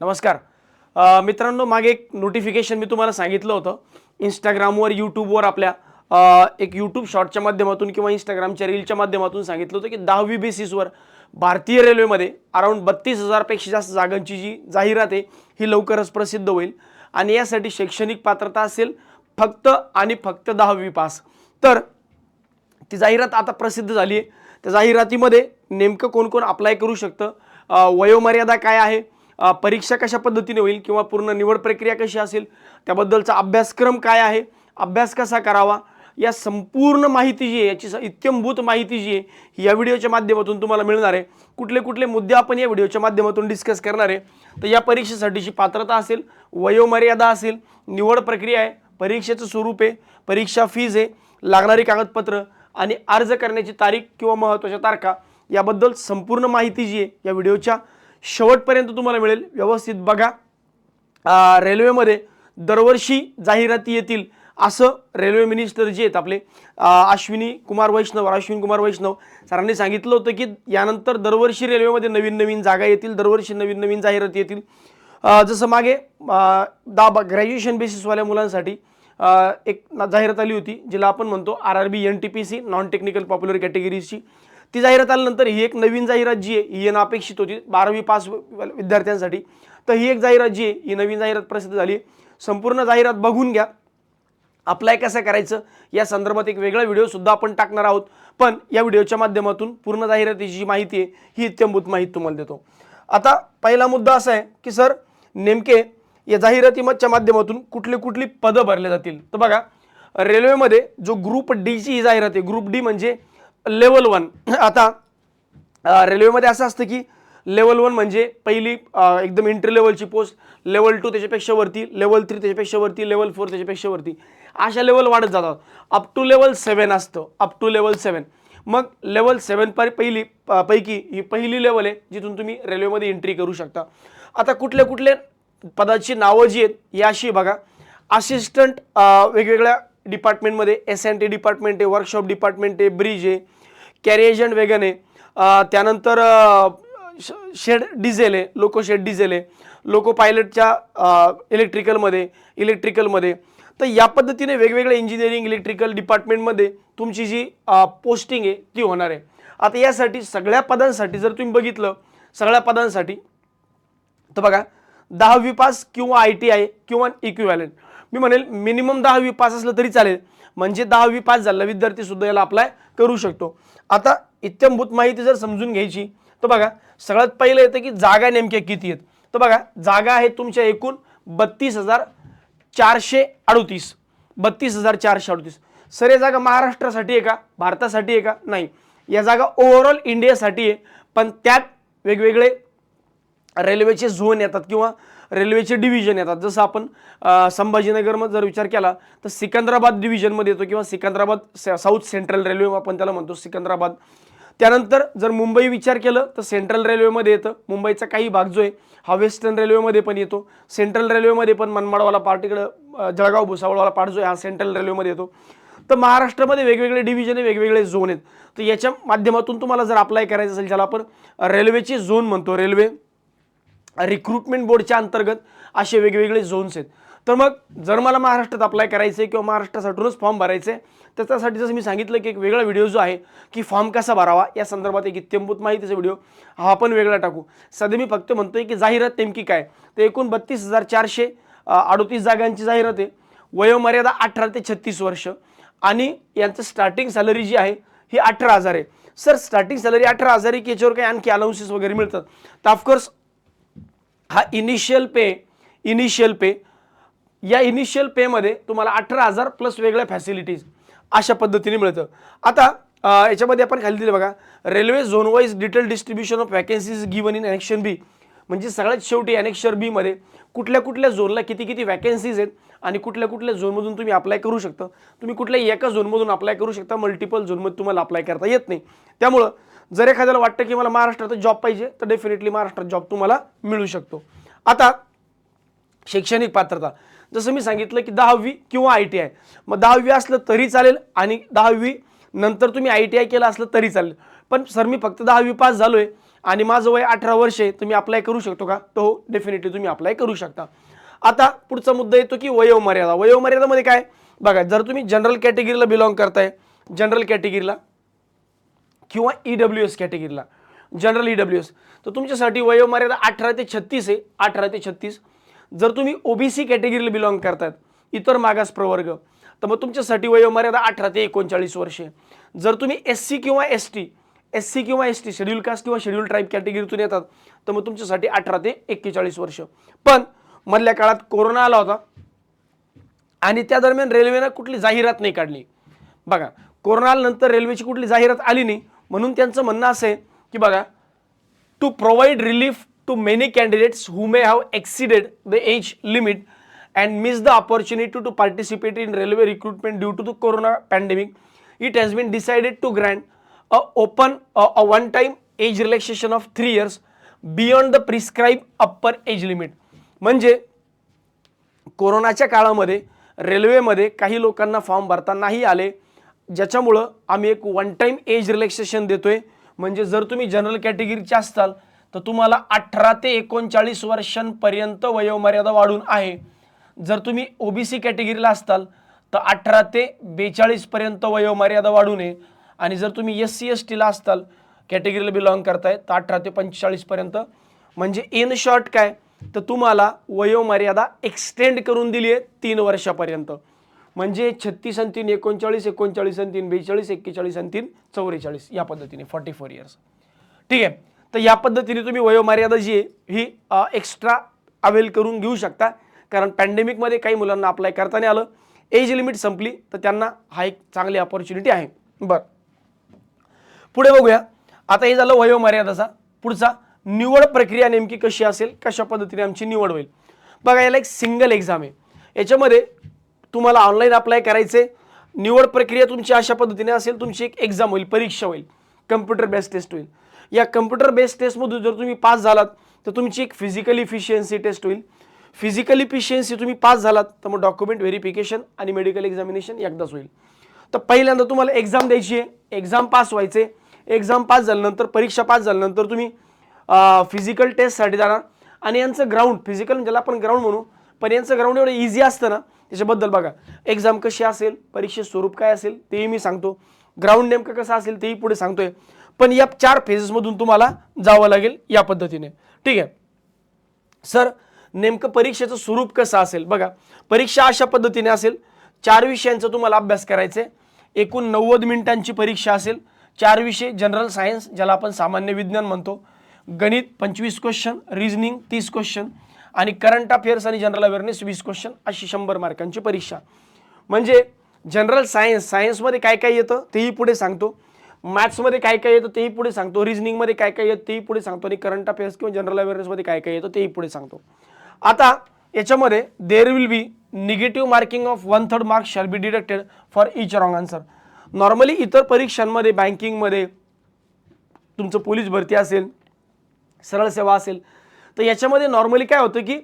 नमस्कार मित्रांनो, मागे एक नोटिफिकेशन मी तुम्हाला सांगितलं होतं. इंस्टाग्रामवर, यूट्यूबवर आपल्या एक यूट्यूब शॉर्टच्या माध्यमातून किंवा इंस्टाग्रामच्या रीलच्या माध्यमातून सांगितलं होतं की 10वी बेसिसवर भारतीय रेल्वेमध्ये अराउंड 32,000 पेक्षा जास्त जागांची जी जाहिरात आहे ही लवकरच प्रसिद्ध होईल आणि यासाठी शैक्षणिक पात्रता असेल फक्त आणि फक्त 10वी पास. तर ती जाहिरात आता प्रसिद्ध झाली आहे. त्या जाहिरातीमध्ये नेमकं कोण कोण अप्लाय करू शकतं, वयोमर्यादा काय आहे, परीक्षा कशा पद्धतीने होईल किंवा पूर्ण निवड प्रक्रिया कशी असेल, त्याबद्दलचा अभ्यासक्रम काय आहे, अभ्यास कसा करावा, या संपूर्ण माहिती जी आहे याची इत्यंभूत माहिती जी आहे या व्हिडिओच्या माध्यमातून तुम्हाला मिळणार आहे. कुठले कुठले मुद्दे आपण या व्हिडिओच्या माध्यमातून डिस्कस करणार आहे. तर या परीक्षेसाठीची पात्रता असेल, वयोमर्यादा असेल, निवड प्रक्रिया आहे, परीक्षेचं स्वरूप आहे, परीक्षा फीज आहे, लागणारी कागदपत्र आणि अर्ज करण्याची तारीख किंवा महत्त्वाच्या तारखा याबद्दल संपूर्ण माहिती जी आहे या व्हिडिओच्या शेवटपर्यंत तुम्हाला मिळेल. व्यवस्थित बघा. रेल्वेमध्ये दरवर्षी जाहिराती येतील असं रेल्वे मिनिस्टर जे आहेत आपले अश्विनी कुमार वैष्णव सरांनी सांगितलं होतं की यानंतर दरवर्षी रेल्वेमध्ये नवीन नवीन जागा येतील, दरवर्षी नवीन नवीन जाहिराती येतील. जसं मागे ग्रॅज्युएशन बेसिसवाल्या मुलांसाठी एक जाहिरात आली होती जिला आपण म्हणतो RRB NTPC non technical popular कॅटेगरीजची. ती जाहिरात आल्यानंतर ही एक नवीन जाहिरात जी आहे ही येणं अपेक्षित होती 12वी पास विद्यार्थ्यांसाठी. तर ही एक जाहिरात जी आहे ही नवीन जाहिरात प्रसिद्ध झाली. संपूर्ण जाहिरात बघून घ्या. अप्लाय कसं करायचं या संदर्भात एक वेगळा व्हिडिओसुद्धा आपण टाकणार आहोत. पण या व्हिडिओच्या माध्यमातून पूर्ण जाहिरातीची जी माहिती आहे ही इत्यंभूत माहिती तुम्हाला देतो. आता पहिला मुद्दा असा आहे की सर नेमके या जाहिरातीच्या माध्यमातून कुठली पदं भरले जातील. तर बघा, रेल्वेमध्ये जो ग्रुप डी ची जाहिरात आहे, ग्रुप डी म्हणजे लेवल 1. आता रेल्वेमध्ये असं असतं की लेवल 1 म्हणजे पहिली एकदम एंट्री लेवलची पोस्ट, लेवल 2 त्याच्यापेक्षा वरती, लेवल 3 त्याच्यापेक्षा वरती, लेवल 4 त्याच्यापेक्षा वरती, अशा लेवल वाढत जातात. अप टू लेवल 7 असतं, अप टू लेवल 7. मग लेवल 7 पैकी ही पहिली लेवल आहे जिथून तुम्ही रेल्वेमध्ये एंट्री करू शकता. आता कुठले पदाची नावं जी आहेत ही अशी बघा. असिस्टंट वेगवेगळ्या डिपार्टमेंटमध्ये, S&T डिपार्टमेंट आहे, वर्कशॉप डिपार्टमेंट आहे, ब्रिज आहे, कॅरेज अँड वेगन आहे, त्यानंतर शेड डिझेल आहे, लोको शेड डिझेल आहे, लोको पायलटच्या इलेक्ट्रिकलमध्ये. तर या पद्धतीने वेगवेगळ्या इंजिनिअरिंग इलेक्ट्रिकल डिपार्टमेंटमध्ये तुमची जी पोस्टिंग आहे ती होणार आहे. आता यासाठी सगळ्या पदांसाठी जर तुम्ही बघितलं, सगळ्या पदांसाठी तर बघा 10वी पास किंवा ITI किंवा इक्विव्हॅलंट. मी म्हणेल मिनिमम 10वी पास असलं तरी चालेल, म्हणजे 10वी पास झालेला विद्यार्थी सुद्धा याला अप्लाय करू शकतो. आता इत्यंभूत माहिती जर समजून घ्यायची तर बघा, सगळ्यात पहिलं येतं की जागा नेमक्या किती आहेत. तर बघा, जागा आहेत तुमच्या एकूण 32,438. 32,438. सर या जागा महाराष्ट्रासाठी आहे का, भारतासाठी आहे का? नाही, या जागा ओव्हरऑल इंडियासाठी आहे. पण त्यात वेगवेगळे रेल्वेचे झोन येतात किंवा रेल्वेचे डिव्हिजन येतात. जसं आपण संभाजीनगरमध्ये जर विचार केला तर सिकंदराबाद डिव्हिजनमध्ये येतो किंवा सिकंदराबाद साऊथ सेंट्रल रेल्वे आपण त्याला म्हणतो सिकंदराबाद. त्यानंतर जर मुंबई विचार केलं तर सेंट्रल रेल्वेमध्ये येतं. मुंबईचा काही भाग जो आहे हा वेस्टर्न रेल्वेमध्ये पण येतो. सेंट्रल रेल्वेमध्ये पण मनमाडवाला पार्ट, इकडं जळगाव भुसावळवाला पार्ट जो आहे हा सेंट्रल रेल्वेमध्ये येतो. तर महाराष्ट्रामध्ये वेगवेगळे डिव्हिजन आहे, वेगवेगळे झोन आहेत. तर याच्या माध्यमातून तुम्हाला जर अप्लाय करायचं असेल, ज्याला आपण रेल्वेचे झोन म्हणतो, रेल्वे रिक्रुटमेंट बोर्डच्या अंतर्गत असे वेगवेगळे झोन्स आहेत. तर मग जर मला महाराष्ट्रात अप्लाय करायचं आहे किंवा महाराष्ट्रासाठूनच फॉर्म भरायचे आहे, तर त्यासाठी जसं मी सांगितलं की एक वेगळा व्हिडिओ जो आहे की फॉर्म कसा भरावा या संदर्भात एक इत्यंभूत माहितीचा व्हिडिओ हा आपण वेगळा टाकू. सध्या मी फक्त म्हणतोय की जाहिरात नेमकी काय. तर एकूण 32,438 जागांची जाहिरात आहे. वयोमर्यादा 18 ते 36 वर्ष आणि यांचं स्टार्टिंग सॅलरी जी आहे ही 18,000 आहे. सर स्टार्टिंग सॅलरी 18,000 आहे की याच्यावर काही आणखी अलाउन्सेस वगैरे मिळतात? तर ऑफकोर्स हा इनिशियल पे या इनिशियल पेमध्ये तुम्हाला 18,000 प्लस वेगळ्या फॅसिलिटीज अशा पद्धतीने मिळतं. आता याच्यामध्ये आपण खाली दिले बघा, railway zone wise detail distribution of vacancies given in annexure B. म्हणजे सगळ्यात शेवटी ॲनेक्शर बी मध्ये कुठल्या झोनला किती वॅकन्सीज आहेत आणि कुठल्या झोनमधून तुम्ही अप्लाय करू शकता. तुम्ही कुठल्याही एका झोनमधून अप्लाय करू शकता, मल्टिपल झोनमध्ये तुम्हाला अप्लाय करता येत नाही. त्यामुळं जर एखाद्याला वाटतं की मला महाराष्ट्रात जॉब पाहिजे तर डेफिनेटली महाराष्ट्रात जॉब तुम्हाला मिळू शकतो. आता शैक्षणिक पात्रता जसं मी सांगितलं की 10वी किंवा ITI. मग 10वी असलं तरी चालेल आणि 10वी नंतर तुम्ही ITI केलं असलं तरी चालेल. पण सर मी फक्त 10वी पास झालोय आणि माझं वय 18 वर्ष आहे, तर मी अप्लाय करू शकतो का? तो डेफिनेटली तुम्ही अप्लाय करू शकता. आता पुढचा मुद्दा येतो की वयोमर्यादा. वयोमर्यादामध्ये काय बघा, जर तुम्ही जनरल कॅटेगरीला बिलॉंग करताय, जनरल कॅटेगरीला किंवा EWS कॅटेगरीला, जनरल EWS, तर तुमच्यासाठी वयोमर्यादा 18 ते 36 आहे. 18 ते 36. जर तुम्ही OBC कॅटेगरीला बिलॉंग करतात, इतर मागास प्रवर्ग, तर मग तुमच्यासाठी वयोमर्यादा 18 ते 39 वर्ष आहे. जर तुम्ही SC किंवा ST शेड्यूल कास्ट किंवा शेड्यूल ट्राईब कॅटेगरीतून येतात, तर मग तुमच्यासाठी 18 ते 41 वर्ष. पण मधल्या काळात कोरोना आला होता आणि त्या दरम्यान रेल्वेनं कुठली जाहिरात नाही काढली. बघा, कोरोना आल्यानंतर रेल्वेची कुठली जाहिरात आली नाही, म्हणून त्यांचं म्हणणं असं आहे की बघा, to provide relief to many candidates who may have exceeded the age limit and miss the opportunity to participate in railway recruitment due to the corona pandemic, it has been decided to grant a one-time age relaxation of 3 years beyond the prescribed upper age limit. म्हणजे कोरोनाच्या काळामध्ये रेल्वेमध्ये काही लोकांना form भरता नाही आले, ज्याच्यामुळं आम्ही एक वन टाइम एज रिलॅक्सेशन देतोय. म्हणजे जर तुम्ही जनरल कॅटेगरीचे असाल तर तुम्हाला 18 ते 39 वर्षांपर्यंत वयोमर्यादा वाढून आहे. जर तुम्ही OBC कॅटेगरीला असताल तर 18 ते 42 पर्यंत वयोमर्यादा वाढू नये, आणि जर तुम्ही SC ST ला असताल, कॅटेगरीला बिलॉंग करताय, तर 18 ते 45 पर्यंत. म्हणजे इन शॉर्ट काय, तर तुम्हाला वयोमर्यादा एक्सटेंड करून दिली आहे 3 वर्षापर्यंत. म्हणजे 36 आणि 3 39, 39 आणि 3 42, 41 आणि 3 44, या पद्धतीने 44 इयर्स. ठीक आहे. तर या पद्धतीने तुम्ही वयोमर्यादा जी आहे ही एक्स्ट्रा अवेल करून घेऊ शकता, कारण पॅन्डेमिकमध्ये काही मुलांना अप्लाय करता नाही आलं, एज लिमिट संपली, तर त्यांना हा एक चांगली अपॉर्च्युनिटी आहे. बरं, पुढे बघूया. आता हे झालं वयोमर्यादाचा. पुढचा, निवड प्रक्रिया नेमकी कशी असेल, कशा पद्धतीने आमची निवड होईल. बघा, याला एक सिंगल एक्झाम आहे. याच्यामध्ये तुम्हाला ऑनलाईन अप्लाय करायचे. निवड प्रक्रिया तुमची अशा पद्धतीने असेल, तुमची एक एक्झाम होईल, परीक्षा होईल, कम्प्युटर बेस्ड टेस्ट होईल. या कम्प्युटर बेस्ड टेस्टमधून जर तुम्ही पास झालात तर तुमची एक फिजिकल इफिशियन्सी टेस्ट होईल. फिजिकल इफिशियन्सी तुम्ही पास झालात तर मग डॉक्युमेंट व्हेरिफिकेशन आणि मेडिकल एक्झामिनेशन एकदाच होईल. तर पहिल्यांदा तुम्हाला एक्झाम द्यायची आहे, एक्झाम पास व्हायचे. एक्झाम पास झाल्यानंतर, परीक्षा पास झाल्यानंतर तुम्ही फिजिकल टेस्टसाठी जाणार. आणि यांचं ग्राउंड, फिजिकल ज्याला आपण ग्राउंड म्हणू, पण यांचं ग्राउंड एवढं इझी असतं ना, त्याच्याबद्दल बघा. एक्झाम कशी असेल, परीक्षेचं स्वरूप काय असेल तेही मी सांगतो, ग्राउंड नेमकं कसं असेल तेही पुढे सांगतोय. पण या 4 फेजेसमधून तुम्हाला जावं लागेल या पद्धतीने. ठीक आहे सर, नेमकं परीक्षेचं स्वरूप कसं असेल बघा. परीक्षा अशा पद्धतीने असेल, 4 विषयांचा तुम्हाला अभ्यास करायचा आहे. एकूण 90 मिनिटांची परीक्षा असेल. 4 विषय, जनरल सायन्स ज्याला आपण सामान्य विज्ञान म्हणतो, गणित 25 क्वेश्चन, रिजनिंग 30 क्वेश्चन, आणि करंट अफेअर्स आणि जनरल अवेअरनेस 20 क्वेश्चन, अशी 100 मार्कांची परीक्षा. म्हणजे जनरल सायन्समध्ये काय काय येतं तेही पुढे सांगतो, मॅथ्समध्ये काय काय येतं तेही पुढे सांगतो, रिजनिंगमध्ये काय काय येतं तेही पुढे सांगतो, आणि करंट अफेअर्स किंवा जनरल अवेअरनेसमध्ये काय काय येतं तेही पुढे सांगतो. आता याच्यामध्ये there will be negative marking of 1/3 marks shall be deducted for each wrong answer. Normally इतर परीक्षांमध्ये, बँकिंगमध्ये, तुमचं पोलीस भरती असेल, सरळ सेवा असेल, तर याच्यामध्ये नॉर्मली काय होतं की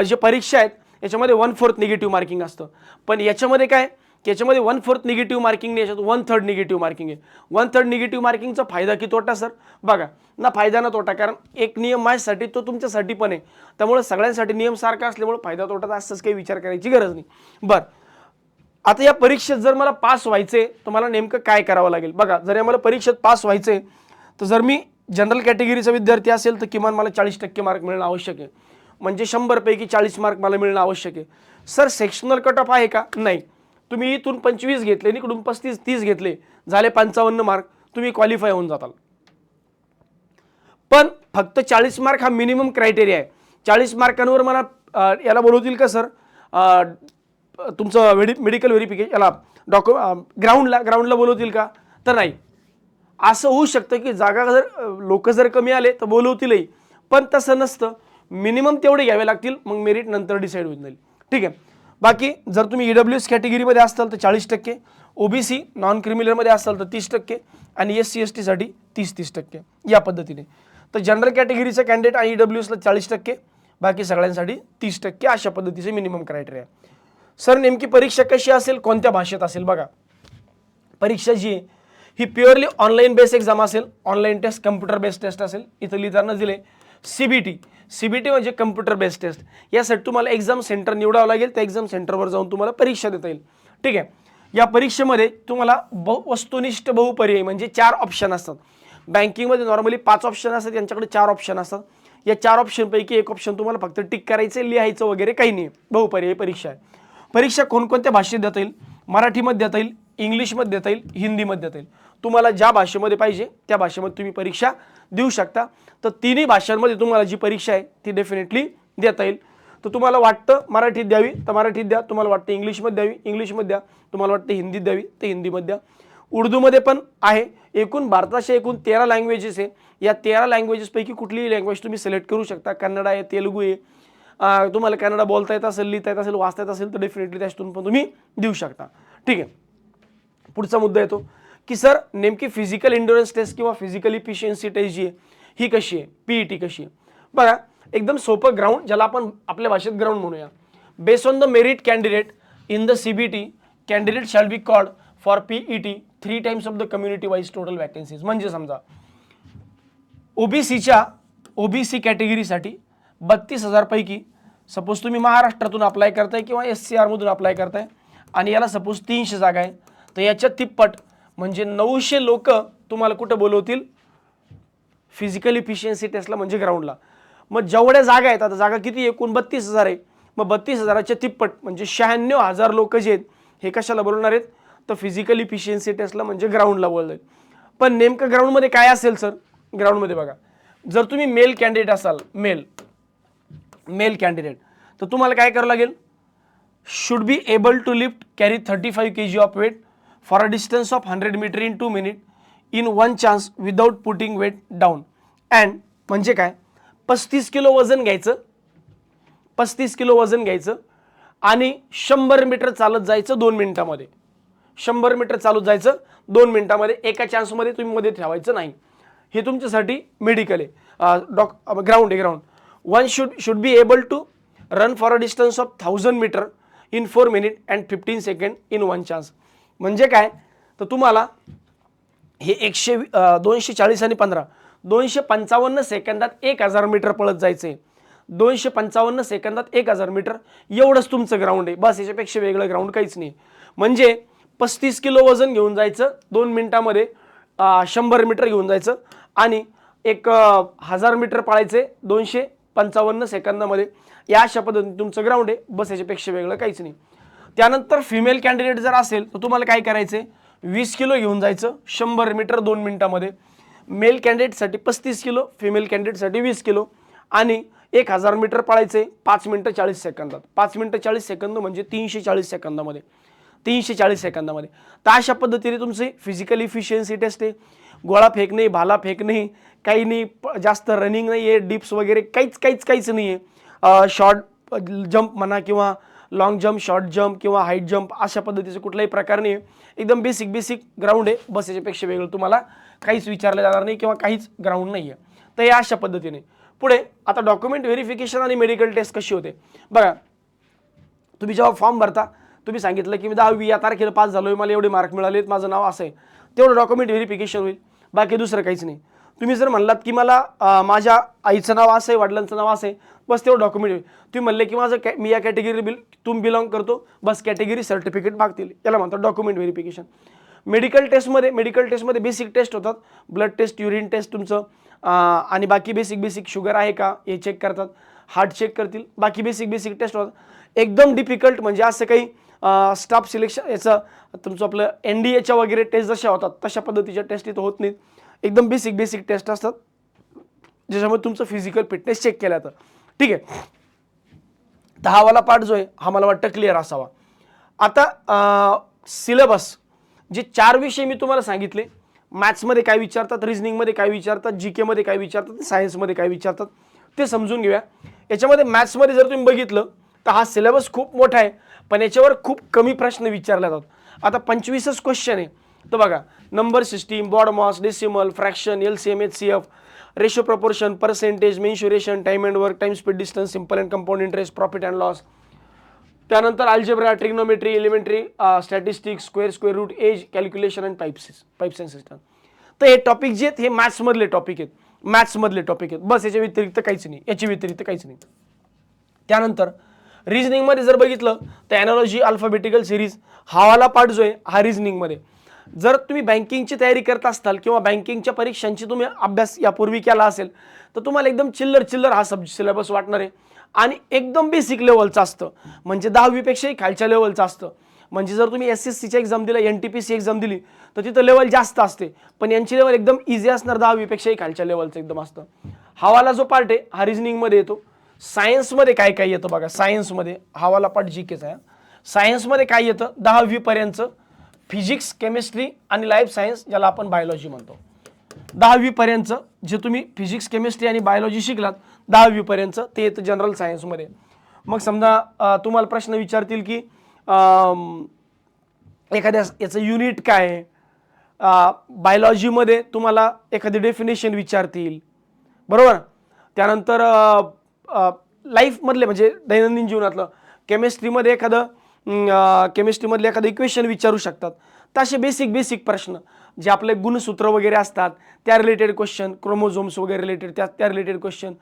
जे परीक्षा आहेत याच्यामध्ये 1/4 निगेटिव्ह मार्किंग असतं. पण याच्यामध्ये काय, याच्यामध्ये 1/4 निगेटिव्ह मार्किंग नाही, याच्यात 1/3 निगेटिव्ह मार्किंग आहे. 1/3 निगेटिव्ह मार्किंगचा फायदा की तोटा सर? बघा ना, फायदा ना तोटा, कारण एक नियम माझ्यासाठी तो तुमच्यासाठी पण आहे, त्यामुळे सगळ्यांसाठी नियम सारखा असल्यामुळे फायदा तोटा असंच काही विचार करायची गरज नाही. बरं, आता या परीक्षेत जर मला पास व्हायचे तर मला नेमकं काय करावं लागेल बघा. जर मला परीक्षेत पास व्हायचे तर जर मी जनरल कॅटेगरीचा विद्यार्थी असेल तर किमान मला 40% मार्क मिळणं आवश्यक आहे. म्हणजे 100 पैकी 40 मार्क मला मिळणं आवश्यक आहे. सर सेक्शनल कट ऑफ आहे का? नाही. तुम्ही इथून 25 घेतले आणि इकडून 35-30 घेतले, झाले 55 मार्क, तुम्ही क्वालिफाय होऊन जाताल. पण फक्त 40 मार्क हा मिनिमम क्रायटेरिया आहे. 40 मार्कांवर मला याला बोलवतील का सर, तुमचं मेडिकल व्हेरिफिकेशन, याला ग्राउंडला बोलवतील का? तर नाही. असं होऊ शकतं की जागा जर लोक जर कमी आले तर बोलवतीलही, पण तसं नसतं. मिनिमम तेवढे घ्यावे लागतील, मग मेरिट नंतर डिसाईड होऊन जाईल. ठीक आहे. बाकी जर तुम्ही EWS कॅटेगरीमध्ये असाल तर 40%, OBC नॉन क्रिमिनलमध्ये असाल तर 30%, आणि SC ST साठी 30% या पद्धतीने. तर जनरल कॅटेगरीचा कॅन्डिडेट आणि EWSला 40%, बाकी सगळ्यांसाठी 30%, अशा पद्धतीचे मिनिमम क्रायटेरिया. सर नेमकी परीक्षा कशी असेल, कोणत्या भाषेत असेल? बघा, परीक्षा जी आहे ही प्युअरली ऑनलाईन बेस एक्झाम असेल, online test, computer based test असेल. इथं लिहिताना दिले CBT म्हणजे कम्प्युटर बेस्ड टेस्ट. यासाठी तुम्हाला एक्झाम सेंटर निवडावं लागेल, त्या एक्झाम सेंटरवर जाऊन तुम्हाला परीक्षा देता येईल. ठीक आहे. या परीक्षेमध्ये तुम्हाला वस्तुनिष्ठ बहुपर्यायी म्हणजे 4 ऑप्शन असतात. बँकिंगमध्ये नॉर्मली 5 ऑप्शन असतात, यांच्याकडे 4 ऑप्शन असतात. या 4 ऑप्शनपैकी एक ऑप्शन तुम्हाला फक्त टिक करायचं, लिहायचं वगैरे काही नाही. बहुपर्यायी परीक्षा आहे. परीक्षा कोणकोणत्या भाषेत देता येईल? मराठीमध्ये देता येईल, इंग्लिशमध्ये देता येईल, हिंदीमध्ये देता येईल. तुम्हाला ज्या भाषेमध्ये पाहिजे त्या भाषेमध्ये तुम्ही परीक्षा देऊ शकता. तर तिन्ही भाषांमध्ये तुम्हाला जी परीक्षा आहे ती डेफिनेटली देता येईल. तर तुम्हाला वाटतं मराठीत द्यावी तर मराठीत द्या, तुम्हाला वाटतं इंग्लिशमध्ये द्यावी इंग्लिशमध्ये द्या, तुम्हाला वाटतं हिंदीत द्यावी तर हिंदीमध्ये द्या. उर्दूमध्ये पण आहे. एकूण भारताच्या एकूण 13 लँग्वेजेस आहे. या 13 लँग्वेजेसपैकी कुठलीही लँग्वेज तुम्ही सिलेक्ट करू शकता. कन्नड आहे, तेलुगू आहे, तुम्हाला कन्नड बोलता येत असेल, लिहिता येत असेल, वाचता येत असेल तर डेफिनेटली त्यातून पण तुम्ही देऊ शकता. ठीक आहे. पुढचा मुद्दा येतो की सर नेमकी फिजिकल इंडोरन्स टेस्ट किंवा फिजिकल इफिशियन्सी टेस्ट जी आहे ही कशी आहे, PET कशी आहे? बघा, एकदम सोपं ग्राउंड, ज्याला आपण आपल्या भाषेत ग्राउंड म्हणूया. Based on the merit candidate in the CBT candidate shall be called for PET 3 times of the community wise total vacancies. म्हणजे समजा ओबीसी कॅटेगरीसाठी 32,000 पैकी सपोज तुम्ही महाराष्ट्रातून अप्लाय करताय किंवा SCR मधून अप्लाय करताय आणि याला सपोज 300 जागा आहे, तर याच्या तिप्पट म्हणजे 900 लोक तुम्हाला कुठं बोलवतील? फिजिकल इफिशियन्सी टेस्टला म्हणजे ग्राउंडला. मग जेवढ्या जागा आहेत, आता जागा किती? एकूण 32,000 आहे. मग 32,000च्या तिप्पट म्हणजे 96,000 लोक जे आहेत हे कशाला बोलवणार आहेत? तर फिजिकल इफिशियन्सी टेस्टला म्हणजे ग्राउंडला बोलणार. पण नेमकं ग्राउंडमध्ये काय असेल सर? ग्राउंडमध्ये बघा, जर तुम्ही मेल कॅन्डिडेट असाल, मेल कॅन्डिडेट, तर तुम्हाला काय करावं लागेल? Should be able to lift carry 35 kg of weight for a distance of 100 meter in 2 minute in 1 chance without putting weight down. And म्हणजे काय? 35 किलो वजन घ्यायचं, 35 किलो वजन घ्यायचं आणि 100 मीटर चालत जायचं 2 मिनिटामध्ये. 100 मीटर चालत जायचं 2 मिनिटामध्ये. एका चान्समध्ये तुम्ही मध्ये ठेवायचं नाही. हे तुमच्यासाठी मेडिकल आहे, ग्राउंड आहे. Ground one should be able to run for a distance of 1000 meter in 4 minute and 15 second in 1 chance. म्हणजे काय? तर तुम्हाला हे 240 आणि 15 255 सेकंदात 1000 मीटर पळत जायचं आहे. 255 सेकंदात 1000 मीटर एवढंच तुमचं ग्राउंड आहे. बस, याच्यापेक्षा वेगळं ग्राउंड काहीच नाही. म्हणजे 35 किलो वजन घेऊन जायचं 2 मिनिटामध्ये, 100 मीटर घेऊन जायचं आणि 1000 मीटर पळायचे 255 सेकंदामध्ये. या अशा पद्धतीने तुमचं ग्राउंड आहे. बस, याच्यापेक्षा वेगळं काहीच नाही. त्यानंतर फिमेल कॅन्डिडेट जर असेल तर तुम्हाला काय करायचं? 20 किलो घेऊन जायचं 100 मीटर 2 मिनिटामध्ये. मेल कॅन्डिडेटसाठी 35 किलो, फिमेल कॅन्डिडेटसाठी 20 किलो आणि 1000 मीटर पळायचे 5 मिनिटं 40 सेकंदात. 5 मिनिटं 40 सेकंद म्हणजे 340 सेकंदामध्ये. 340 सेकंदामध्ये. तर अशा पद्धतीने तुमची फिजिकल इफिशियन्सी टेस्ट आहे. गोळा फेक नाही, भाला फेक नाही, काही नाही, जास्त रनिंग नाही आहे, डिप्स वगैरे काहीच नाही आहे. शॉर्ट जंप म्हणा किंवा लॉंग जंप, शॉर्ट जंप किंवा हाईट जंप अशा पद्धतीचे कुठलाही प्रकार नाही आहे. एकदम बेसिक ग्राउंड आहे. बस, याच्यापेक्षा वेगळं तुम्हाला काहीच विचारलं जाणार नाही किंवा काहीच ग्राउंड नाही आहे. तर या अशा पद्धतीने पुढे आता डॉक्युमेंट व्हेरिफिकेशन आणि मेडिकल टेस्ट कशी होते बघा. तुम्ही जेव्हा फॉर्म भरता, तुम्ही सांगितलं की मी 10वी या तारखेला पास झालोय, मला एवढे मार्क मिळालेत, माझं नाव असं आहे, तेवढं डॉक्युमेंट व्हेरिफिकेशन होईल. बाकी दुसरं काहीच नाही. तुम्ही जर म्हणलात की मला माझ्या आईचं नाव असं आहे, वडिलांचं नाव असं आहे, बस तेवढं डॉक्युमेंट होईल. तुम्ही म्हणले की मी या कॅटेगरी तुम्ही बिलॉंग करतो, बस कॅटेगरी सर्टिफिकेट मागतील. याला म्हणतात डॉक्युमेंट व्हेरिफिकेशन. मेडिकल टेस्टमध्ये बेसिक टेस्ट होतात. ब्लड टेस्ट, युरिन टेस्ट तुमचं आणि बाकी बेसिक शुगर आहे का हे चेक करतात, हार्ट चेक करतील, बाकी बेसिक टेस्ट होतात. एकदम डिफिकल्ट म्हणजे असं काही स्टाफ सिलेक्शन याचं तुमचं आपलं NDAच्या वगैरे टेस्ट जशा होतात तशा पद्धतीच्या टेस्ट इथं होत नाहीत. एकदम बेसिक टेस्ट असतात ज्याच्यामध्ये तुमचं फिजिकल फिटनेस चेक केलं जातं. ठीक आहे. तर हा वाला पार्ट जो आहे हा मला वाटतं क्लिअर असावा. आता सिलेबस जे 4 विषय मी तुम्हाला सांगितले, मॅथ्समध्ये काय विचारतात, रिझनिंगमध्ये काय विचारतात, GK मध्ये काय विचारतात, सायन्समध्ये काय विचारतात ते समजून घेऊया. याच्यामध्ये मॅथ्समध्ये जर तुम्ही बघितलं तर हा सिलेबस खूप मोठा आहे, पण याच्यावर खूप कमी प्रश्न विचारले जातात. आता 25च क्वेश्चन आहे. तर बघा, number system, BODMAS, decimal, fraction, LCM, HCF, ratio proportion, percentage, mensuration, time and work, time speed distance, simple and compound interest, profit and loss, त्यानंतर algebra, trigonometry, elementary statistics, square root, age calculation and pipes and system. तर हे topic जे आहेत हे मॅथ्समधले topic आहेत, मॅथ्समधले topic आहेत बस, याच्या व्यतिरिक्त काहीच नाही, याच्या व्यतिरिक्त काहीच नाही. त्यानंतर रिजनिंगमध्ये जर बघितलं तर ॲनालॉजी, अल्फाबेटिकल सिरीज, हावाला पाठ जो आहे हा रिजनिंगमध्ये. जर तुम्ही बँकिंगची तयारी करत असाल किंवा बँकिंगच्या परीक्षांची तुम्ही अभ्यास यापूर्वी केला असेल तर तुम्हाला एकदम चिल्लर हा सिलेबस वाटणार आहे आणि एकदम बेसिक लेवलचं असतं, म्हणजे 10वी पेक्षाही खालच्या लेवलचं असतं. म्हणजे जर तुम्ही SSCची एक्झाम दिला, NTPC एक्झाम दिली तर तिथं लेवल जास्त असते, पण यांची लेवल एकदम इझी असणार, 10वी पेक्षाही खालच्या लेवलचं एकदम असतं. हावाला जो पार्ट आहे हा रिजनिंगमध्ये येतो. सायन्समध्ये काय काय येतं बघा, सायन्समध्ये हावाला पार्ट GKचा आहे. सायन्समध्ये काय येतं 10वी पर्यंतचं फिजिक्स, केमिस्ट्री आणि लाईफ सायन्स, ज्याला आपण बायोलॉजी म्हणतो. 10वी पर्यंतचं जे तुम्ही फिजिक्स, केमिस्ट्री आणि बायोलॉजी शिकलात 10वी पर्यंतचं ते येतं जनरल सायन्समध्ये. मग समजा तुम्हाला प्रश्न विचारतील की एखाद्या याचं युनिट काय आहे, बायोलॉजीमध्ये तुम्हाला एखादी डेफिनेशन विचारतील, बरोबर. त्यानंतर लाईफमधले म्हणजे दैनंदिन जीवनातलं, केमिस्ट्रीमध्ये केमिस्ट्रीमधले एखादं इक्वेशन विचारू शकतात. तर असे बेसिक प्रश्न जे आपले गुणसूत्र वगैरे असतात त्या रिलेटेड क्वेश्चन, क्रोमोझोम्स वगैरे रिलेटेड त्या related question,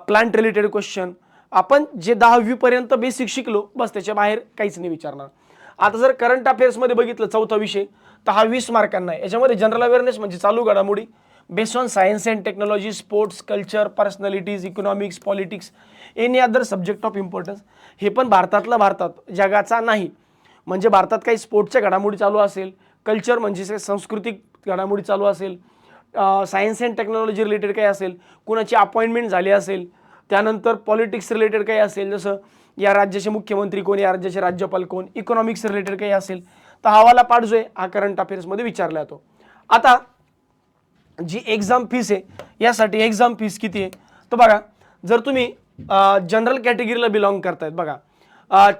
plant related question, आपण जे 10वी पर्यंत बेसिक शिकलो बस त्याच्या बाहेर काहीच नाही विचारणार. आता जर करंट अफेअर्समध्ये बघितलं चौथा विषय तर हा 20 मार्कांना आहे. याच्यामध्ये जनरल अवेअरनेस म्हणजे चालू घडामोडी, based on science and technology, sports, culture, personalities, economics, politics, any other subject of importance. हे पण भारतात, जगाचा नाही. म्हणजे भारतात काही स्पोर्ट्सच्या घडामोडी चालू असेल, कल्चर म्हणजे सांस्कृतिक घडामोडी चालू असेल, सायन्स अँड टेक्नॉलॉजी रिलेटेड काही असेल, कुणाची अपॉइंटमेंट झाली असेल, त्यानंतर पॉलिटिक्स रिलेटेड काही असेल, जसं या राज्याचे मुख्यमंत्री कोण, या राज्याचे राज्यपाल कोण, इकॉनॉमिक्स रिलेटेड काही असेल, तर हावाला पाठ जो आहे हा करंट अफेअर्समध्ये विचारला जातो. आता जी एक्झाम फीस आहे, यासाठी एक्झाम फीस किती आहे तर बघा, जर तुम्ही जनरल कॅटेगरीला बिलॉंग करतायत बघा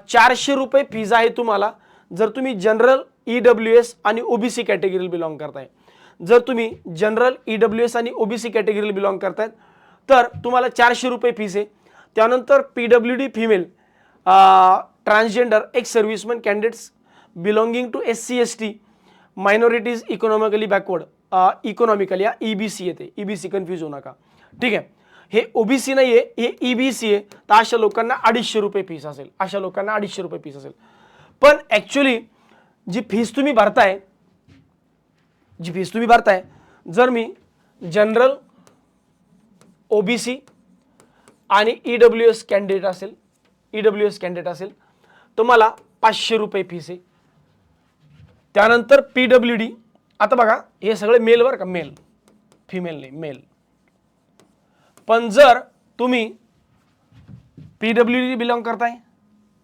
400 रुपये फीज आहे तुम्हाला, जर तुम्ही जनरल EWS आणि OBC कॅटेगरीला बिलॉंग करताय. जर तुम्ही जनरल EWS आणि OBC कॅटेगरीला बिलॉंग करतायत तर तुम्हाला 400 रुपये फीस आहे. त्यानंतर PWD female, transgender, ex serviceman candidates belonging to SC ST, minorities, economically backward, economically EBC येते, EBC कन्फ्यूज होऊ नका, ठीक आहे. हे OBC नाही आहे, हे EBC आहे. तर अशा लोकांना 250 रुपये फीस असेल, अशा लोकांना 250 रुपये फीस असेल. पण ॲक्च्युली जी फीस तुम्ही भरताय, जर मी जनरल, OBC आणि EWS कॅन्डिडेट असेल तर मला 500 रुपये फीस आहे. त्यानंतर PWD, आता बघा हे सगळे मेल बरं का, मेल, फिमेल नाही, मेल. पण जर तुम्ही PWD बिलॉंग करताय,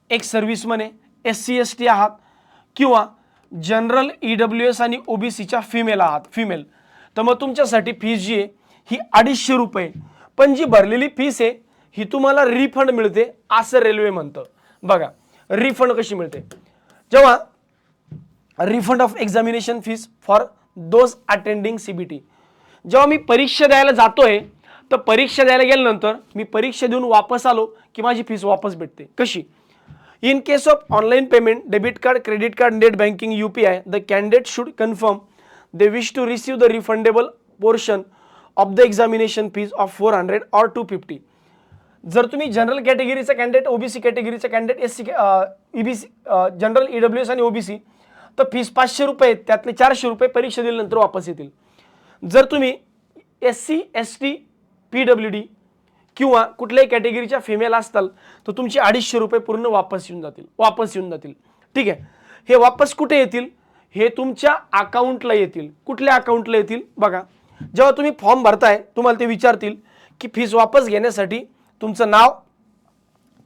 एक्स सर्व्हिसमॅन आहे, SC ST आहात किंवा जनरल EWS आणि OBCच्या फिमेल आहात, तर मग तुमच्यासाठी फीस जी आहे ही 250 रुपये. पण जी भरलेली फीस आहे ही तुम्हाला रिफंड मिळते असं रेल्वे म्हणतं. बघा रिफंड कशी मिळते, जेव्हा refund of examination fees for those attending CBT, जेव्हा मी परीक्षा द्यायला जातोय तर परीक्षा द्यायला गेल्यानंतर मी परीक्षा देऊन वापस आलो की माझी फीस वापस भेटते. कशी? In case of online payment, debit card, credit card, net banking, UPI, the candidate should confirm they wish to receive the refundable portion of the examination fees of 400 or 250. जर तुम्ही जनरल कॅटेगरीचा candidate, OBC कॅटेगरीचा candidate, SC EBC, general EWS आणि OBC, तर fees 500 रुपये, त्यातले 400 रुपये परीक्षा दिल्यानंतर वापस येतील. जर तुम्ही SC ST PWD किंवा कुठल्याही कॅटेगरीच्या फिमेल असताल तर तुमचे 250 रुपये पूर्ण वापस येऊन जातील. ठीक आहे. हे वापस कुठे येतील? हे तुमच्या अकाउंटला येतील. कुठल्या अकाउंटला येतील बघा, जेव्हा तुम्ही फॉर्म भरताय तुम्हाला ते विचारतील की फीस वापस घेण्यासाठी तुमचं नाव,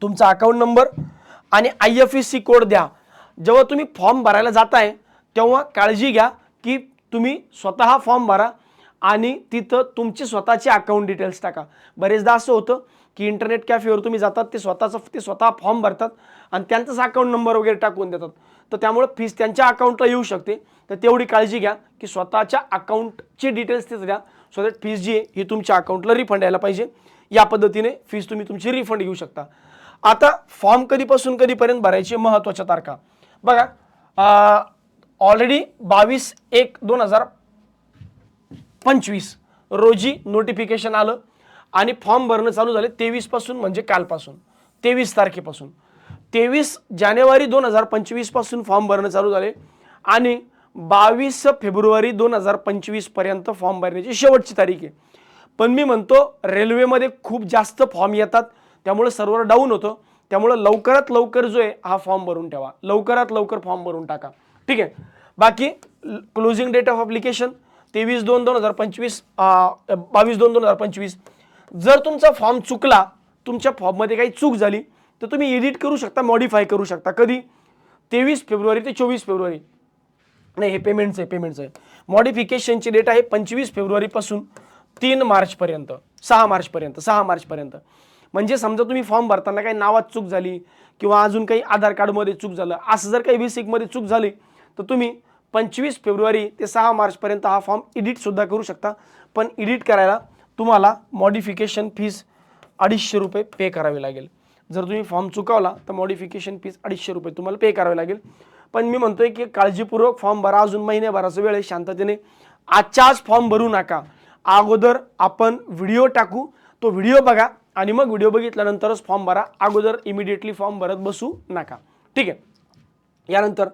तुमचा अकाउंट नंबर आणि IFSC कोड द्या. जेव्हा तुम्ही फॉर्म भरायला जाताय तेव्हा काळजी घ्या की तुम्ही स्वतः फॉर्म भरा आणि तिथं तुमचे स्वतःचे अकाउंट डिटेल्स टाका. बरेचदा असं होतं की इंटरनेट कॅफेवर तुम्ही जातात, ते स्वतः फॉर्म भरतात आणि त्यांचाच अकाउंट नंबर वगैरे टाकून देतात, तर त्यामुळे फीस त्यांच्या अकाउंटला येऊ शकते. तर तेवढी काळजी घ्या की स्वतःच्या अकाउंटचे डिटेल्स तिथं द्या, सो दॅट फीस जी आहे ही तुमच्या अकाउंटला रिफंड यायला पाहिजे. या पद्धतीने फीस तुम्ही तुमची रिफंड घेऊ शकता. आता फॉर्म कधीपासून कधीपर्यंत भरायचे, महत्त्वाच्या तारखा बघा. ऑलरेडी 22/1/2025 रोजी नोटिफिकेशन आलं आणि फॉर्म भरणं चालू झाले 23 पासून, म्हणजे कालपासून 23 तारखेपासून. 23 जानेवारी 2025 पासून फॉर्म भरणं चालू झाले आणि 22 फेब्रुवारी 2025 पर्यंत फॉर्म भरण्याची शेवटची तारीख आहे. पण मी म्हणतो रेल्वेमध्ये खूप जास्त फॉर्म येतात, त्यामुळे सर्व्हर डाऊन होतं. त्यामुळे लवकरात लवकर जो आहे हा फॉर्म भरून ठेवा, लवकरात लवकर फॉर्म भरून टाका. ठीक आहे. बाकी क्लोजिंग डेट ऑफ ॲप्लिकेशन 23/2/2025, 22/2/2025. जर तुमचा फॉर्म चुकला, तुमच्या फॉर्ममध्ये काही चूक झाली, तर तुम्ही एडिट करू शकता, मॉडिफाय करू शकता. कधी? 23 फेब्रुवारी ते 24 फेब्रुवारी. नाही, हे पेमेंटचं आहे. मॉडिफिकेशनची डेट आहे 25 फेब्रुवारीपासून 3 मार्चपर्यंत, 6 मार्चपर्यंत. म्हणजे समजा तुम्ही फॉर्म भरताना काही नावात चूक झाली किंवा अजून काही आधार कार्डमध्ये चूक झालं, असं जर काही बेसिकमध्ये चूक झाली, तर तुम्ही 25 फेब्रुवारी ते 6 मार्चपर्यंत हा फॉर्म एडिटसुद्धा करू शकता. पण एडिट करायला तुम्हाला मॉडिफिकेशन फीस ₹250 पे करावी लागेल. जर तुम्ही फॉर्म चुकवला तर मॉडिफिकेशन फीस ₹250 तुम्हाला पे करावे लागेल. पण मी म्हणतोय की काळजीपूर्वक फॉर्म भरा, अजून महिन्याभराचा वेळ आहे, शांततेने. आजच्या आज फॉर्म भरू नका. अगोदर आपण व्हिडिओ टाकू, तो व्हिडिओ बघा आणि मग व्हिडिओ बघितल्यानंतरच फॉर्म भरा. अगोदर इमिडिएटली फॉर्म भरत बसू नका. ठीक आहे. यानंतर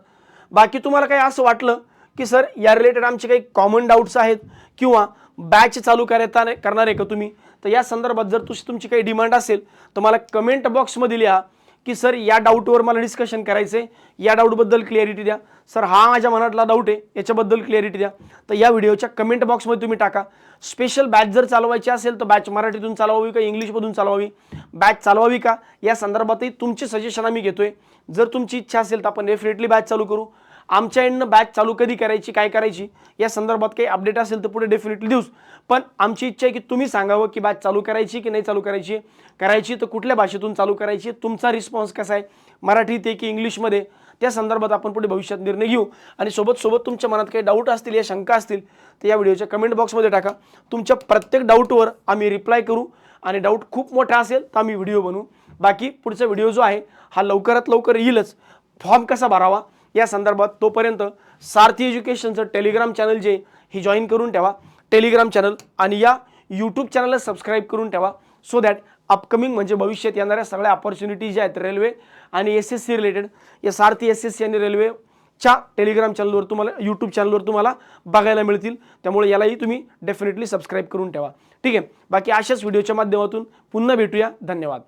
बाकी तुम्हाला काही असं वाटलं की सर या रिलेटेड आमचे काही कॉमन डाऊट्स आहेत किंवा बॅच चालू करणार आहे का तुम्ही, तर या संदर्भात जर तुमची काही डिमांड असेल तर मला कमेंट बॉक्समध्ये लिहा की सर या डाऊटवर मला डिस्कशन करायचं आहे, या डाऊटबद्दल क्लिअरिटी द्या. सर हा माझ्या मनातला डाऊट आहे, याच्याबद्दल क्लिअरिटी द्या. तर या व्हिडिओच्या कमेंट बॉक्समध्ये तुम्ही टाका. स्पेशल बॅच जर चालवायची असेल तर बॅच मराठीतून चालवावी का इंग्लिशमधून चालवावी, बॅच चालवावी का, या संदर्भातही तुमचे सजेशन आम्ही घेतोय. जर तुमची इच्छा असेल तर आपण डेफिनेटली बॅच चालू करू. आमच्या एंडनं बॅच चालू कधी करायची, काय करायची, या संदर्भात काही अपडेट असेल तर पुढे डेफिनेटली देऊच. पण आमची इच्छा आहे की तुम्ही सांगावं की बॅच चालू करायची की नाही चालू करायची, तर कुठल्या भाषेतून चालू करायची, तुमचा रिस्पॉन्स कसा आहे, मराठीत आहे की इंग्लिशमध्ये, त्या संदर्भात आपण पुढे भविष्यात निर्णय घेऊ. आणि सोबत तुमच्या मनात काही डाऊट असतील या शंका असतील तर या व्हिडिओच्या कमेंट बॉक्समध्ये टाका. तुमच्या प्रत्येक डाऊटवर आम्ही रिप्लाय करू आणि डाऊट खूप मोठा असेल तर आम्ही व्हिडिओ बनवू. बाकी पुढचा व्हिडिओ जो आहे हा लवकरात लवकर येईलच. फॉर्म कसा भरावा या संदर्भात तोपर्यंत सारथी एज्युकेशनचं टेलिग्राम चॅनल जे ही जॉईन करून ठेवा, टेलिग्राम चॅनल, आणि या यूट्यूब चॅनलला सबस्क्राईब करून ठेवा. सो दॅट अपकमिंग म्हणजे भविष्यात येणाऱ्या सगळ्या अपॉर्च्युनिटी ज्या आहेत रेल्वे आणि SSC रिलेटेड, या सारथी SSC आणि रेल्वेच्या टेलिग्राम चॅनलवर तुम्हाला, यूट्यूब चॅनलवर तुम्हाला बघायला मिळतील. त्यामुळे यालाही तुम्ही डेफिनेटली सबस्क्राईब करून ठेवा. ठीक आहे. बाकी अशाच व्हिडिओच्या माध्यमातून पुन्हा भेटूया. धन्यवाद.